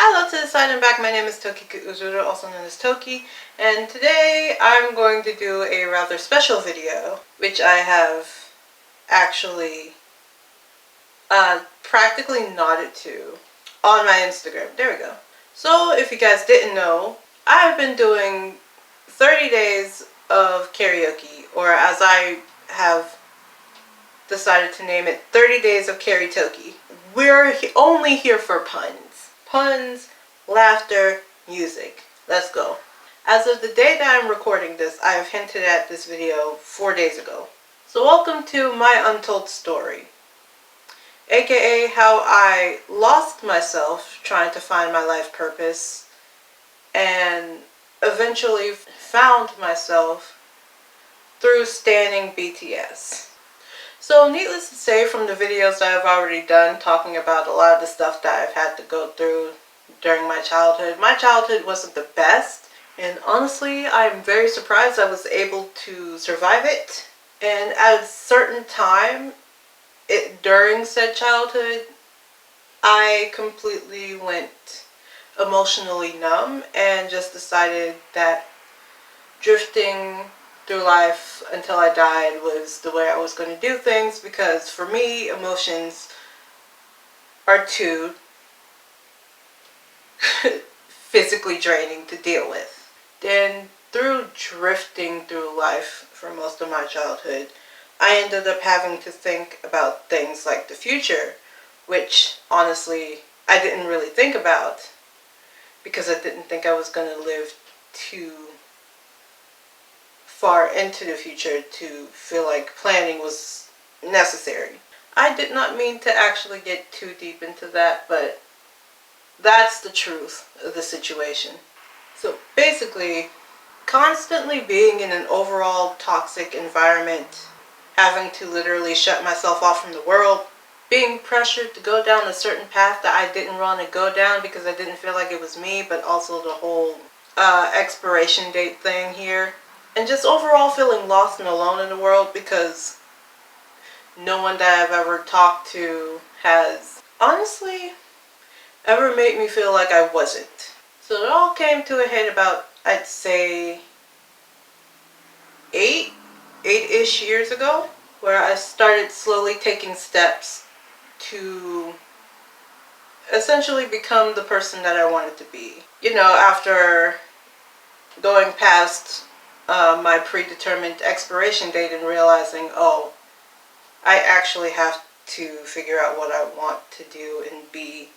Hello to the side and back, my name is Toki Uzuru, also known as Toki, and today I'm going to do a rather special video, which I have actually practically nodded to on my Instagram. There we go. So if you guys didn't know, I've been doing 30 days of karaoke, or as I have decided to name it, 30 days of karaoke. We're only here for puns. Puns, laughter, music. Let's go. As of the day that I'm recording this, I have hinted at this video 4 days ago. So welcome to my untold story, aka how I lost myself trying to find my life purpose and eventually found myself through standing BTS. So needless to say, from the videos that I've already done talking about a lot of the stuff that I've had to go through during my childhood wasn't the best. And honestly, I'm very surprised I was able to survive it. And at a certain time, during said childhood, I completely went emotionally numb and just decided that drifting through life until I died was the way I was going to do things, because for me, emotions are too physically draining to deal with. Then through drifting through life for most of my childhood, I ended up having to think about things like the future, which honestly I didn't really think about because I didn't think I was going to live too far into the future to feel like planning was necessary. I did not mean to actually get too deep into that, but that's the truth of the situation. So basically, constantly being in an overall toxic environment, having to literally shut myself off from the world, being pressured to go down a certain path that I didn't want to go down because I didn't feel like it was me, but also the whole expiration date thing here. And just overall feeling lost and alone in the world because no one that I've ever talked to has honestly ever made me feel like I wasn't. So it all came to a head about, I'd say, eight-ish years ago, where I started slowly taking steps to essentially become the person that I wanted to be. You know, after going past my predetermined expiration date and realizing, oh, I actually have to figure out what I want to do and be.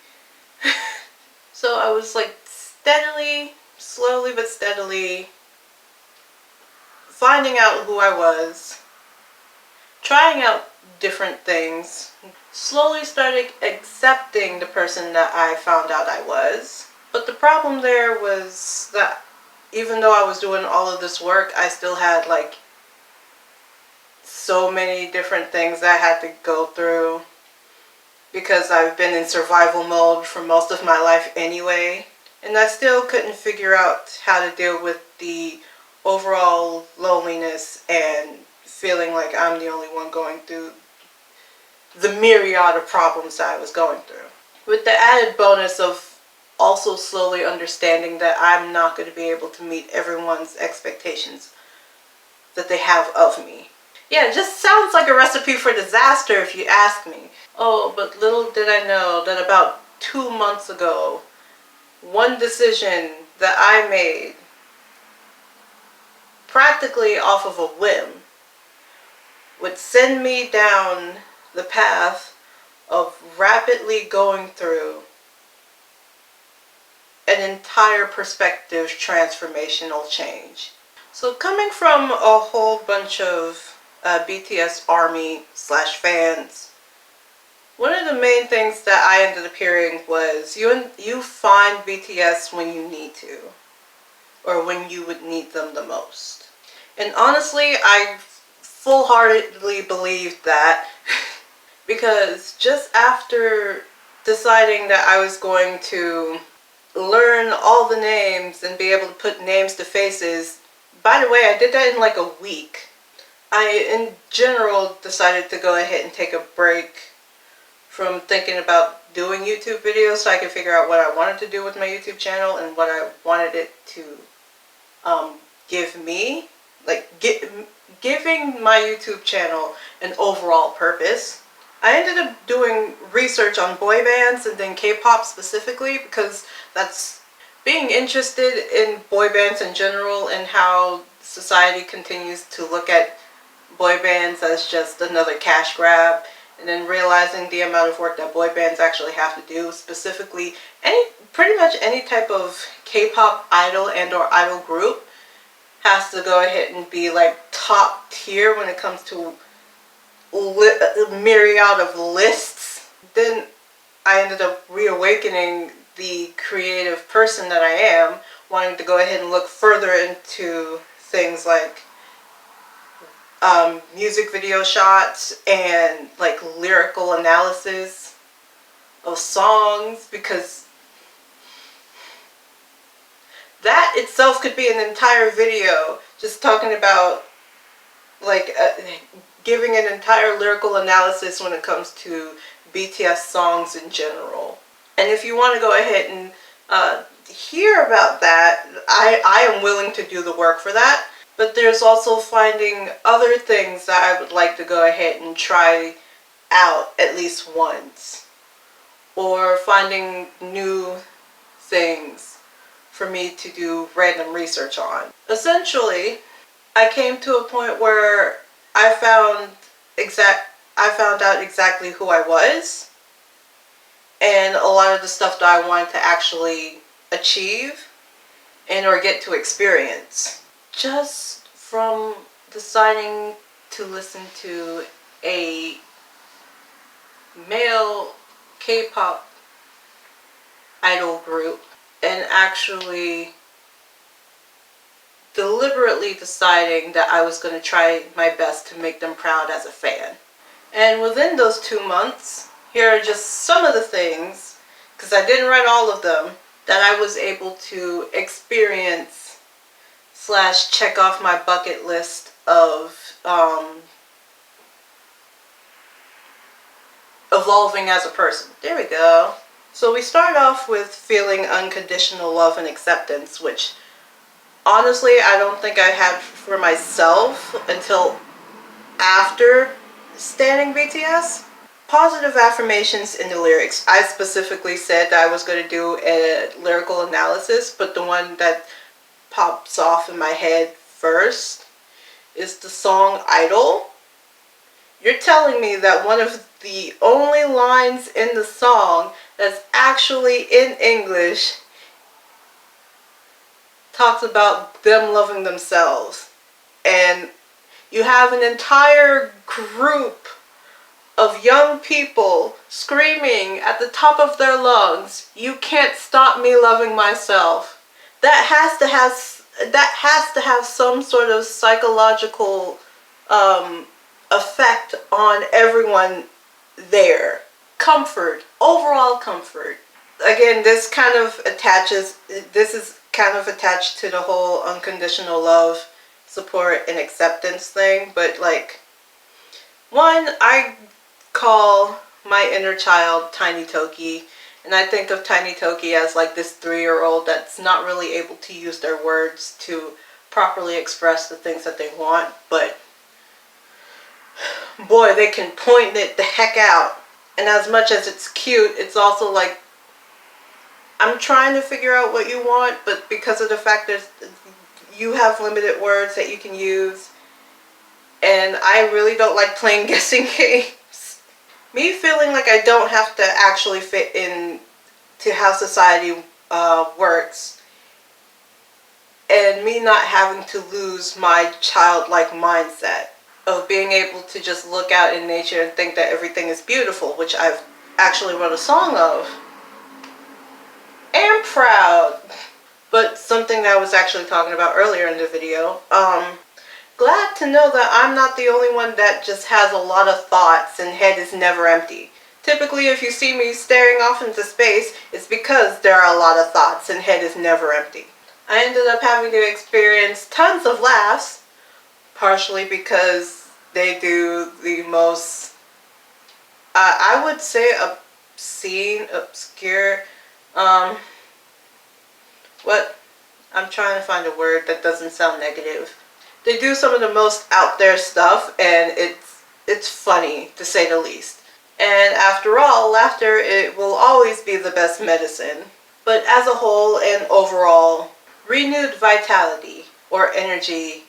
So I was like slowly but steadily finding out who I was, trying out different things, slowly started accepting the person that I found out I was. But the problem there was that even though I was doing all of this work, I still had like so many different things that I had to go through because I've been in survival mode for most of my life anyway. And I still couldn't figure out how to deal with the overall loneliness and feeling like I'm the only one going through the myriad of problems that I was going through. With the added bonus of also slowly understanding that I'm not going to be able to meet everyone's expectations that they have of me. Yeah, it just sounds like a recipe for disaster if you ask me. Oh, but little did I know that about 2 months ago, one decision that I made practically off of a whim would send me down the path of rapidly going through an entire perspective transformational change. So coming from a whole bunch of BTS army / fans, one of the main things that I ended up hearing was you find BTS when you need to, or when you would need them the most. And honestly, I full-heartedly believed that because just after deciding that I was going to learn all the names and be able to put names to faces, by the way, I did that in like a week. I, in general, decided to go ahead and take a break from thinking about doing YouTube videos so I could figure out what I wanted to do with my YouTube channel and what I wanted it to give me. Like, giving my YouTube channel an overall purpose. I ended up doing research on boy bands and then K-pop specifically, because that's being interested in boy bands in general and how society continues to look at boy bands as just another cash grab, and then realizing the amount of work that boy bands actually have to do, specifically pretty much any type of K-pop idol and or idol group has to go ahead and be like top tier when it comes to a myriad of lists. Then I ended up reawakening the creative person that I am, wanting to go ahead and look further into things like music video shots and like lyrical analysis of songs, because that itself could be an entire video just talking about like giving an entire lyrical analysis when it comes to BTS songs in general. And if you want to go ahead and hear about that, I am willing to do the work for that. But there's also finding other things that I would like to go ahead and try out at least once. Or finding new things for me to do random research on. Essentially, I came to a point where I found out exactly who I was and a lot of the stuff that I wanted to actually achieve and or get to experience. Just from deciding to listen to a male K-pop idol group and actually deliberately deciding that I was going to try my best to make them proud as a fan. And within those 2 months, here are just some of the things, because I didn't write all of them, that I was able to experience / check off my bucket list of evolving as a person. There we go. So we start off with feeling unconditional love and acceptance, which honestly I don't think I had for myself until after standing BTS. Positive affirmations in the lyrics. I specifically said that I was going to do a lyrical analysis, but the one that pops off in my head first is the song Idol. You're telling me that one of the only lines in the song that's actually in English talks about them loving themselves, and you have an entire group of young people screaming at the top of their lungs, "You can't stop me loving myself." That has to have some sort of psychological effect on everyone there. Comfort, overall comfort. Again, this is kind of attached to the whole unconditional love, support, and acceptance thing. But like, one, I call my inner child Tiny Toki, and I think of Tiny Toki as like this 3-year-old that's not really able to use their words to properly express the things that they want, but boy, they can point it the heck out. And as much as it's cute, it's also like, I'm trying to figure out what you want, but because of the fact that you have limited words that you can use, and I really don't like playing guessing games. Me feeling like I don't have to actually fit in to how society works, and me not having to lose my childlike mindset of being able to just look out in nature and think that everything is beautiful, which I've actually wrote a song of. And proud. But something that I was actually talking about earlier in the video. Glad to know that I'm not the only one that just has a lot of thoughts and head is never empty. Typically, if you see me staring off into space, it's because there are a lot of thoughts and head is never empty. I ended up having to experience tons of laughs, partially because they do the most, I would say, obscure, um, what, I'm trying to find a word that doesn't sound negative. They do some of the most out there stuff, and it's funny, to say the least. And after all, laughter, it will always be the best medicine. But as a whole and overall, renewed vitality or energy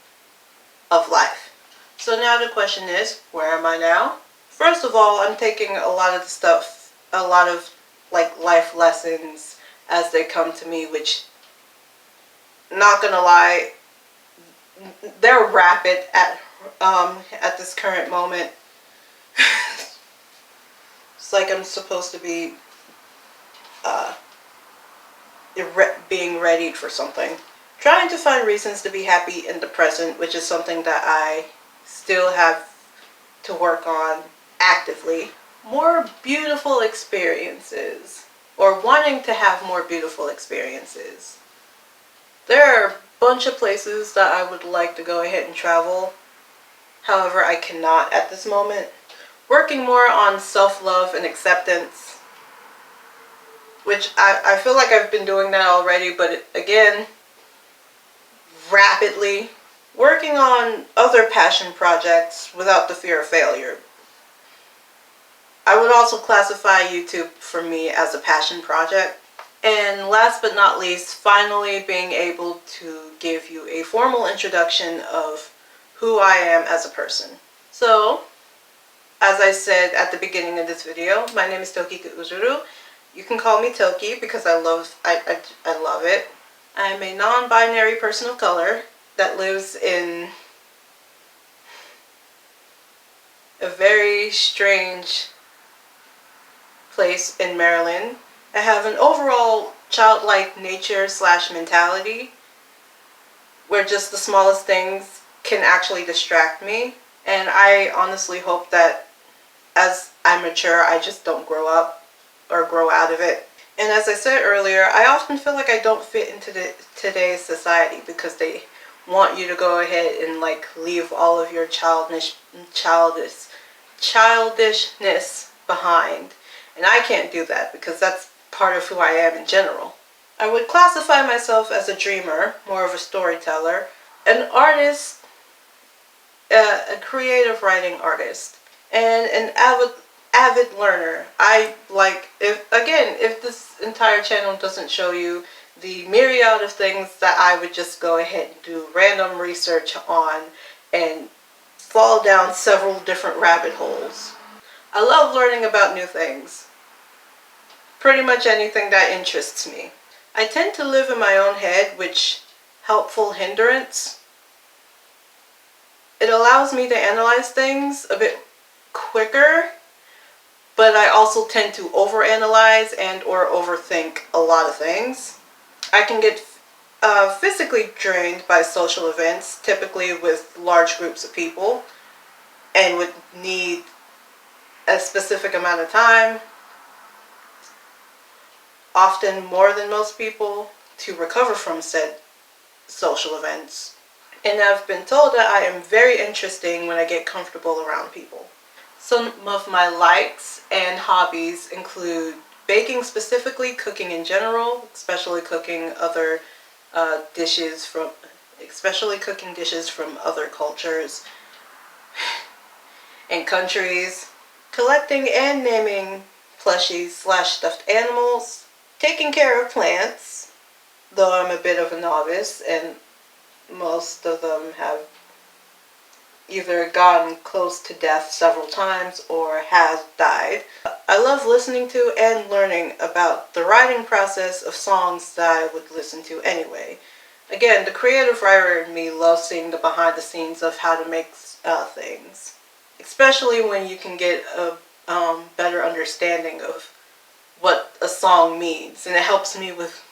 of life. So now the question is, where am I now? First of all, I'm taking a lot of the stuff, a lot of like life lessons as they come to me, which, not gonna lie, they're rapid at this current moment. It's like I'm supposed to be uh, being readied for something. Trying to find reasons to be happy in the present, which is something that I still have to work on actively. More beautiful experiences, or wanting to have more beautiful experiences. There are a bunch of places that I would like to go ahead and travel. However, I cannot at this moment. Working more on self-love and acceptance, which I feel like I've been doing that already, but again, rapidly. Working on other passion projects without the fear of failure. I would also classify YouTube for me as a passion project. And last but not least, finally being able to give you a formal introduction of who I am as a person. So, as I said at the beginning of this video, my name is Toki Uzuru. You can call me Toki because I love it. I am a non-binary person of color that lives in a very strange place in Maryland. I have an overall childlike nature / mentality where just the smallest things can actually distract me. And I honestly hope that as I mature, I just don't grow up or grow out of it. And as I said earlier, I often feel like I don't fit into today's society because they want you to go ahead and like leave all of your childishness behind. And I can't do that because that's part of who I am in general. I would classify myself as a dreamer, more of a storyteller, an artist, a creative writing artist, and an avid learner. If this entire channel doesn't show you the myriad of things that I would just go ahead and do random research on and fall down several different rabbit holes. I love learning about new things. Pretty much anything that interests me. I tend to live in my own head, which helpful hindrance. It allows me to analyze things a bit quicker, but I also tend to overanalyze and or overthink a lot of things. I can get physically drained by social events, typically with large groups of people, and would need a specific amount of time, often more than most people, to recover from said social events. And I've been told that I am very interesting when I get comfortable around people. Some of my likes and hobbies include baking specifically, cooking in general, especially cooking dishes from other cultures and countries, collecting and naming plushies / stuffed animals, taking care of plants, though I'm a bit of a novice and most of them have either gotten close to death several times or has died. I love listening to and learning about the writing process of songs that I would listen to anyway. Again, the creative writer in me loves seeing the behind the scenes of how to make things, especially when you can get a better understanding of what a song means, and it helps me with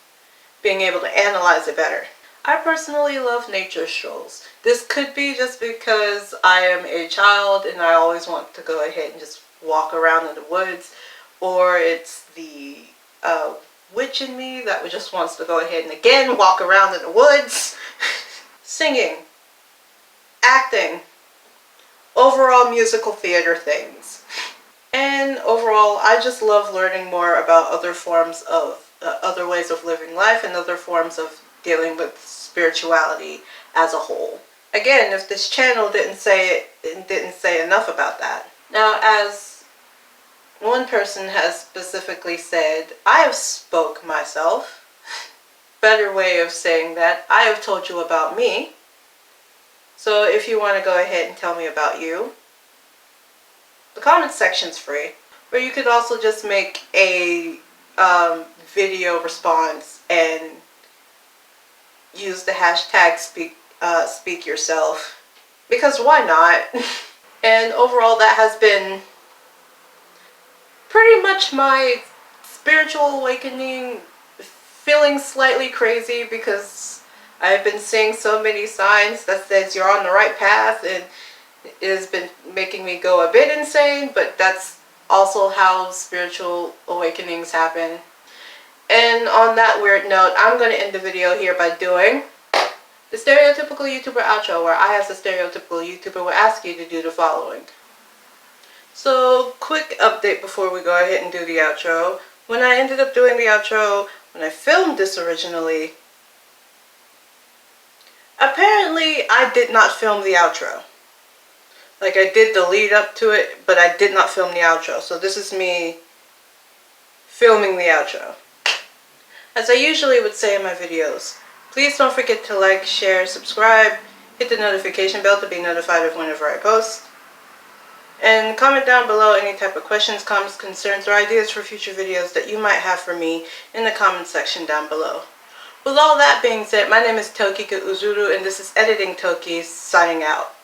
being able to analyze it better. I personally love nature strolls. This could be just because I am a child and I always want to go ahead and just walk around in the woods, or it's the witch in me that just wants to go ahead and again walk around in the woods. Singing, acting, overall musical theater things. And overall, I just love learning more about other forms of, other ways of living life and other forms of dealing with spirituality as a whole. Again, if this channel didn't say enough about that. Now, as one person has specifically said, I have spoke myself. Better way of saying that, I have told you about me. So if you want to go ahead and tell me about you, the comment section's free. Or you could also just make a video response and use the hashtag speak yourself. Because why not? And overall, that has been pretty much my spiritual awakening, feeling slightly crazy because I've been seeing so many signs that says you're on the right path, and it has been making me go a bit insane, but that's also how spiritual awakenings happen. And on that weird note, I'm going to end the video here by doing the stereotypical YouTuber outro, where I, as a stereotypical YouTuber, will ask you to do the following. So, quick update before we go ahead and do the outro. When I ended up doing the outro, when I filmed this originally, apparently I did not film the outro. Like, I did the lead up to it, but I did not film the outro. So this is me filming the outro. As I usually would say in my videos, please don't forget to like, share, subscribe, hit the notification bell to be notified of whenever I post. And comment down below any type of questions, comments, concerns, or ideas for future videos that you might have for me in the comment section down below. With all that being said, my name is Tokika Uzuru, and this is Editing Toki, signing out.